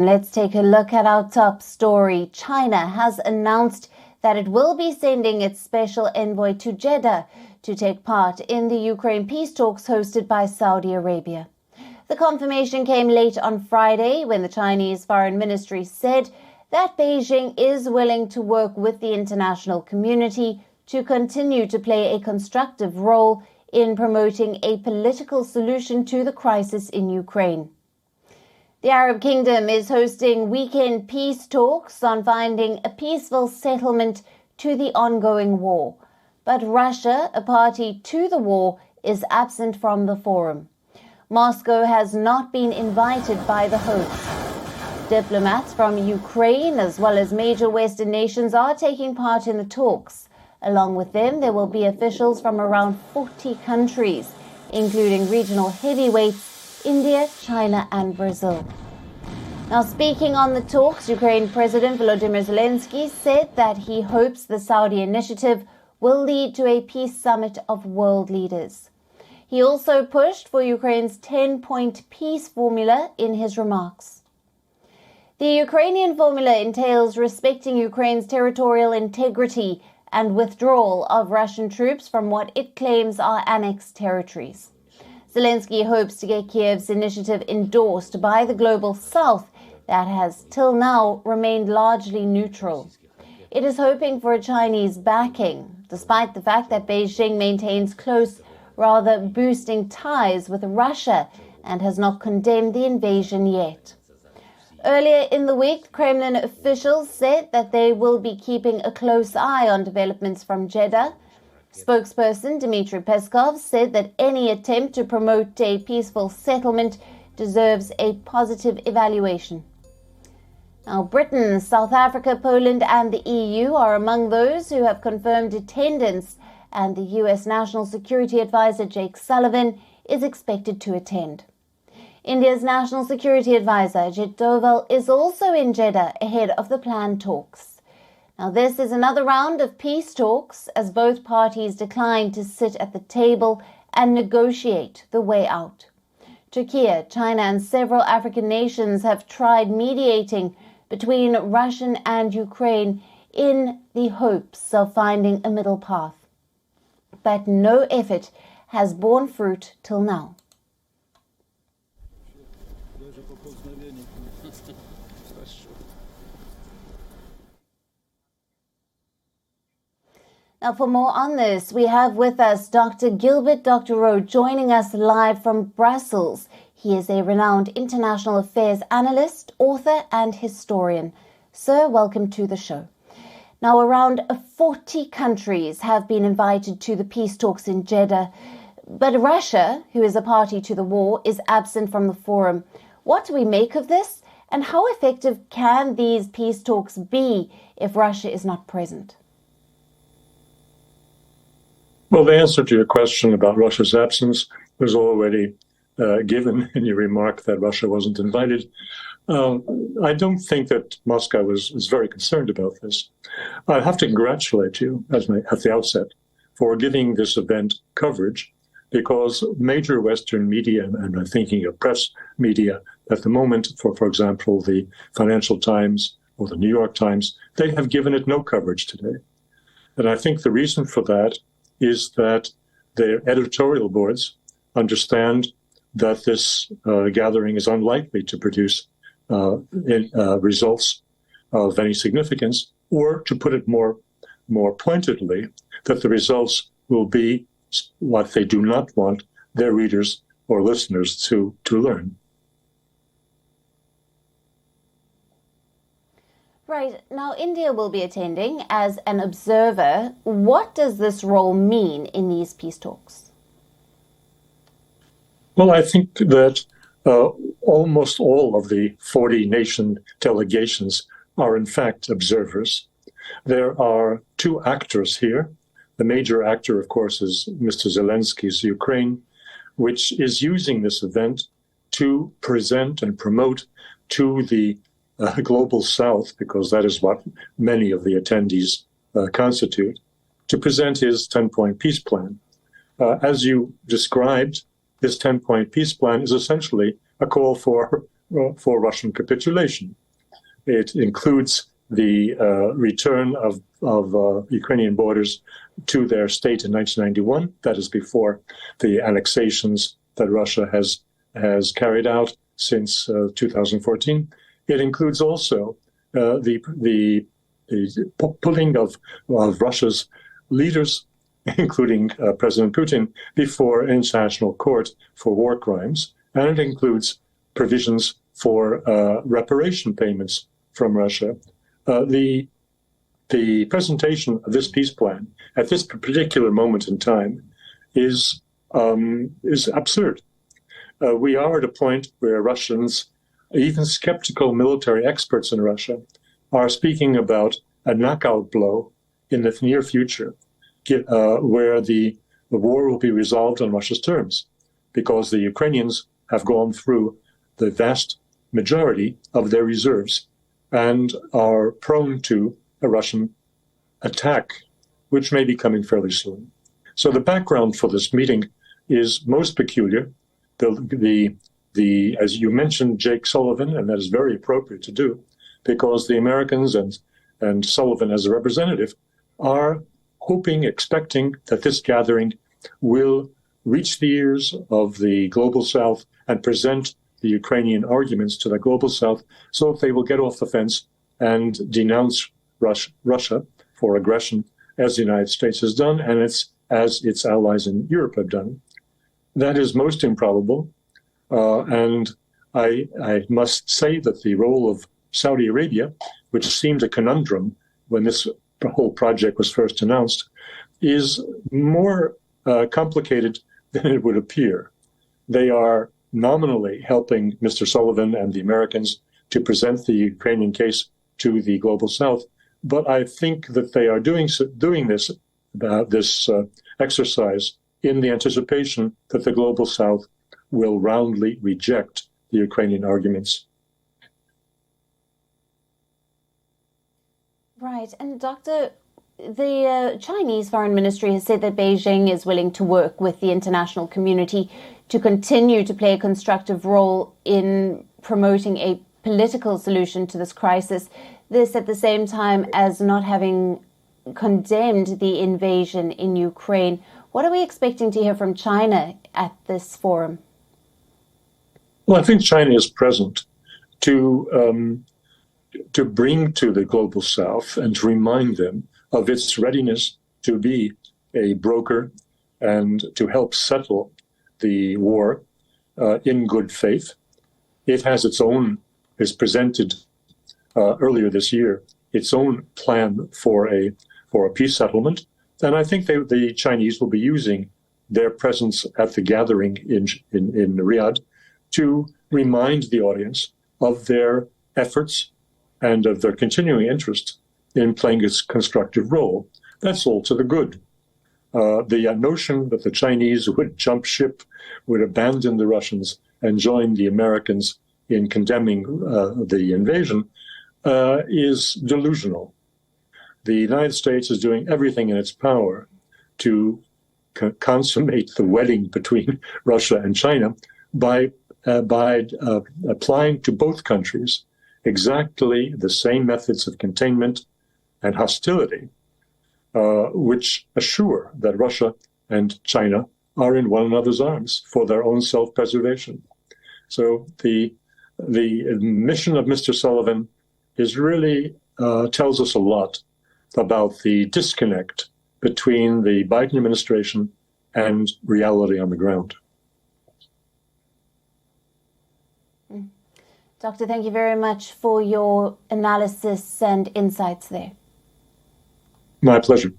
Let's take a look at our top story. China has announced that it will be sending its special envoy to Jeddah to take part in the Ukraine peace talks hosted by Saudi Arabia. The confirmation came late on Friday when the Chinese Foreign Ministry said that Beijing is willing to work with the international community to continue to play a constructive role in promoting a political solution to the crisis in Ukraine. The Arab Kingdom is hosting weekend peace talks on finding a peaceful settlement to the ongoing war. But Russia, a party to the war, is absent from the forum. Moscow has not been invited by the hosts. Diplomats from Ukraine as well as major Western nations are taking part in the talks. Along with them, there will be officials from around 40 countries, including regional heavyweights India, China and Brazil. Now, speaking on the talks, Ukraine President Volodymyr Zelensky said that he hopes the Saudi initiative will lead to a peace summit of world leaders. He also pushed for Ukraine's 10-point peace formula in his remarks. The Ukrainian formula entails respecting Ukraine's territorial integrity and withdrawal of Russian troops from what it claims are annexed territories. Zelensky hopes to get Kyiv's initiative endorsed by the global south that has till now remained largely neutral. It is hoping for a Chinese backing, despite the fact that Beijing maintains close, rather boosting ties with Russia and has not condemned the invasion yet. Earlier in the week, Kremlin officials said that they will be keeping a close eye on developments from Jeddah. Spokesperson Dmitry Peskov said that any attempt to promote a peaceful settlement deserves a positive evaluation. Now, Britain, South Africa, Poland and the EU are among those who have confirmed attendance, and the US National Security Advisor Jake Sullivan is expected to attend. India's National Security Advisor Ajit Doval is also in Jeddah ahead of the planned talks. Now, this is another round of peace talks as both parties decline to sit at the table and negotiate the way out. Turkey, China and several African nations have tried mediating between Russia and Ukraine in the hopes of finding a middle path. But no effort has borne fruit till now. Now, for more on this, we have with us Dr. Gilbert Doctorow joining us live from Brussels. He is a renowned international affairs analyst, author and historian. Sir, welcome to the show. Now, around 40 countries have been invited to the peace talks in Jeddah, but Russia, who is a party to the war, is absent from the forum. What do we make of this, and how effective can these peace talks be if Russia is not present? Well, the answer to your question about Russia's absence was already given in your remark that Russia wasn't invited. I don't think that Moscow is very concerned about this. I have to congratulate you at the outset for giving this event coverage, because major Western media, and I'm thinking of press media at the moment, for example, the Financial Times or the New York Times, they have given it no coverage today. And I think the reason for that is that their editorial boards understand that this gathering is unlikely to produce results of any significance, or to put it more pointedly, that the results will be what they do not want their readers or listeners to learn. Right. Now, India will be attending as an observer. What does this role mean in these peace talks? Well, I think that almost all of the 40-nation delegations are, in fact, observers. There are two actors here. The major actor, of course, is Mr. Zelensky's Ukraine, which is using this event to present and promote to the global south, because that is what many of the attendees constitute, to present his 10-point peace plan. As you described, this 10-point peace plan is essentially a call for for Russian capitulation. It includes the return of Ukrainian borders to their state in 1991. That is before the annexations that Russia has carried out since 2014. It includes also the pulling of Russia's leaders, including President Putin, before an international court for war crimes. And it includes provisions for reparation payments from Russia. The presentation of this peace plan at this particular moment in time is absurd. We are at a point where Russians, even skeptical military experts in Russia, are speaking about a knockout blow in the near future, where the war will be resolved on Russia's terms, because the Ukrainians have gone through the vast majority of their reserves and are prone to a Russian attack, which may be coming fairly soon. So the background for this meeting is most peculiar. As you mentioned, Jake Sullivan, and that is very appropriate to do, because the Americans and Sullivan as a representative are hoping, expecting that this gathering will reach the ears of the Global South and present the Ukrainian arguments to the Global South so that they will get off the fence and denounce Russia for aggression, as the United States has done and as its allies in Europe have done. That is most improbable. And I must say that the role of Saudi Arabia, which seemed a conundrum when this whole project was first announced, is more complicated than it would appear. They are nominally helping Mr. Sullivan and the Americans to present the Ukrainian case to the Global South, but I think that they are doing this exercise in the anticipation that the Global South will roundly reject the Ukrainian arguments. Right. And Doctor, the Chinese Foreign Ministry has said that Beijing is willing to work with the international community to continue to play a constructive role in promoting a political solution to this crisis. This at the same time as not having condemned the invasion in Ukraine. What are we expecting to hear from China at this forum? Well, I think China is present to bring to the Global South and to remind them of its readiness to be a broker and to help settle the war in good faith. It has has presented earlier this year its own plan for a peace settlement, and I think the Chinese will be using their presence at the gathering in Riyadh to remind the audience of their efforts and of their continuing interest in playing its constructive role. That's all to the good. The notion that the Chinese would jump ship, would abandon the Russians and join the Americans in condemning the invasion is delusional. The United States is doing everything in its power to consummate the wedding between Russia and China by applying to both countries exactly the same methods of containment and hostility, which assure that Russia and China are in one another's arms for their own self-preservation. So the mission of Mr. Sullivan is really tells us a lot about the disconnect between the Biden administration and reality on the ground. Doctor, thank you very much for your analysis and insights there. My pleasure.